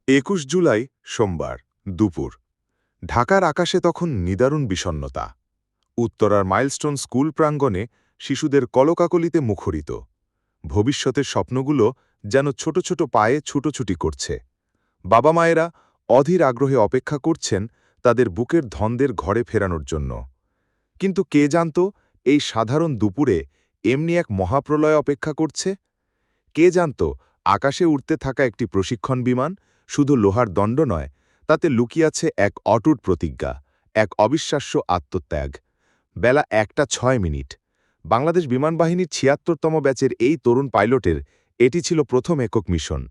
২১ জুলাই সোমবার দুপুর ঢাকার আকাশে তখন নিদারুণ বিষণ্ণতা। উত্তরার মাইলস্টোন স্কুল প্রাঙ্গণে শিশুদের কলকাকলিতে মুখরিত। ভবিষ্যতের স্বপ্নগুলো যেন ছোট ছোট পায়ে ছুটোছুটি করছে। বাবা মায়েরা অধীর আগ্রহে অপেক্ষা করছেন তাদের বুকের ধনদের ঘরে ফেরানোর জন্য। কিন্তু কে জানত এই সাধারণ দুপুরে এমনি এক মহাপ্রলয় অপেক্ষা করছে? কে জানত আকাশে উড়তে থাকা একটি প্রশিক্ষণ বিমান শুধু লোহার দণ্ড নয়, তাতে লুকিয়ে আছে এক অটুট প্রতিজ্ঞা, এক অবিশ্বাস্য আত্মত্যাগ। বেলা ১টা ৬ মিনিট। বাংলাদেশ বিমানবাহিনীর ৭৬তম ব্যাচের এই তরুণ পাইলটের এটি ছিল প্রথম একক মিশন।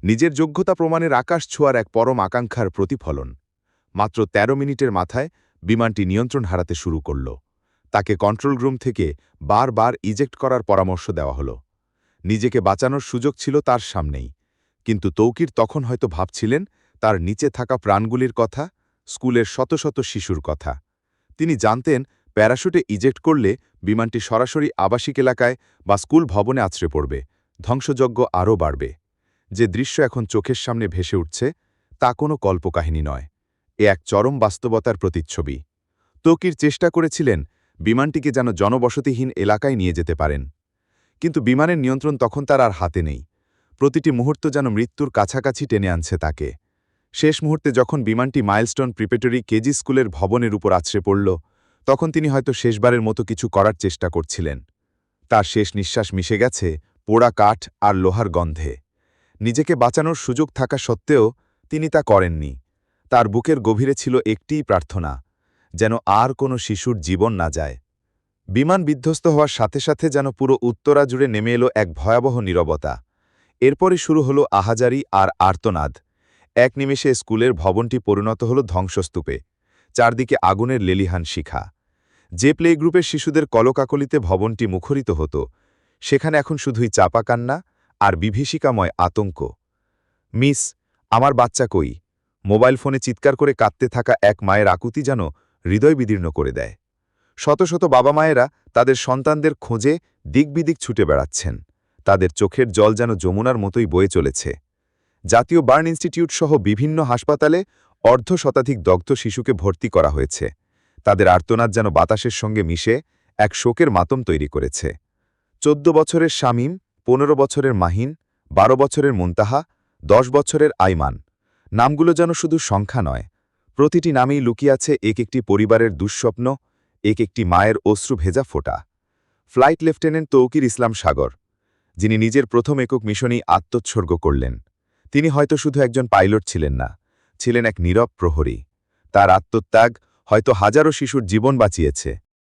নিজের যোগ্যতা প্রমাণের আকাশ ছোঁয়ার এক পরম আকাঙ্ক্ষার প্রতিফলন। মাত্র ১৩ মিনিটের মাথায় বিমানটি নিয়ন্ত্রণ হারাতে শুরু করল। তাকে কন্ট্রোল রুম থেকে বারবার ইজেক্ট করার পরামর্শ দেওয়া হলো। নিজেকে বাঁচানোর সুযোগ ছিল তার সামনেই, কিন্তু তৌকির তখন হয়তো ভাবছিলেন তার নিচে থাকা প্রাণগুলির কথা, স্কুলের শত শত শিশুর কথা। তিনি জানতেন প্যারাশুটে ইজেক্ট করলে বিমানটি সরাসরি আবাসিক এলাকায় বা স্কুল ভবনে আছড়ে পড়বে, ধ্বংসযজ্ঞ আরও বাড়বে। যে দৃশ্য এখন চোখের সামনে ভেসে উঠছে তা কোনো কল্পকাহিনী নয়, এ এক চরম বাস্তবতার প্রতিচ্ছবি। তৌকির চেষ্টা করেছিলেন বিমানটিকে যেন জনবসতিহীন এলাকায় নিয়ে যেতে পারেন, কিন্তু বিমানের নিয়ন্ত্রণ তখন তার আর হাতে নেই। প্রতিটি মুহূর্ত যেন মৃত্যুর কাছাকাছি টেনে আনছে তাকে। শেষ মুহূর্তে যখন বিমানটি মাইলস্টোন প্রিপারেটরি কেজি স্কুলের ভবনের উপর আছড়ে পড়ল, তখন তিনি হয়তো শেষবারের মতো কিছু করার চেষ্টা করছিলেন। তার শেষ নিঃশ্বাস মিশে গেছে পোড়া কাঠ আর লোহার গন্ধে। নিজেকে বাঁচানোর সুযোগ থাকা সত্ত্বেও তিনি তা করেননি। তার বুকের গভীরে ছিল একটিই প্রার্থনা, যেন আর কোনো শিশুর জীবন না যায়। বিমান বিধ্বস্ত হওয়ার সাথে সাথে যেন পুরো উত্তরা জুড়ে নেমে এলো এক ভয়াবহ নীরবতা। এরপরই শুরু হলো আহাজারি আর আর্তনাদ। এক নিমেষে স্কুলের ভবনটি পরিণত হল ধ্বংসস্তূপে। চারদিকে আগুনের লেলিহান শিখা। যে প্লে গ্রুপের শিশুদের কলকাকলিতে ভবনটি মুখরিত হতো, সেখানে এখন শুধুই চাপা কান্না আর বিভীষিকাময় আতঙ্ক। মিস, আমার বাচ্চা কই? মোবাইল ফোনে চিৎকার করে কাঁদতে থাকা এক মায়ের আকুতি যেন হৃদয় বিদীর্ণ করে দেয়। শত শত বাবা মায়েরা তাদের সন্তানদের খোঁজে দিকবিদিক ছুটে বেড়াচ্ছেন। তাদের চোখের জল যেন যমুনার মতোই বয়ে চলেছে। জাতীয় বার্ন ইনস্টিটিউট সহ বিভিন্ন হাসপাতালে অর্ধশতাধিক দগ্ধ শিশুকে ভর্তি করা হয়েছে। তাদের আর্তনাদ যেন বাতাসের সঙ্গে মিশে এক শোকের মাতম তৈরি করেছে। ১৪ বছরের শামীম, ১৫ বছরের মাহিন, ১২ বছরের মুনতাহা, ১০ বছরের আইমান। নামগুলো যেন শুধু সংখ্যা নয়, প্রতিটি নামেই লুকিয়ে আছে এক একটি পরিবারের দুঃস্বপ্ন, এক একটি মায়ের অশ্রু ভেজা ফোঁটা। ফ্লাইট লেফটেন্যান্ট তৌকির ইসলাম সাগর, যিনি নিজের প্রথম একক মিশনেই আত্মোৎসর্গ করলেন, তিনি হয়তো শুধু একজন পাইলট ছিলেন না, ছিলেন এক নীরব প্রহরী। তার আত্মত্যাগ হয়তো হাজারো শিশুর জীবন বাঁচিয়েছে।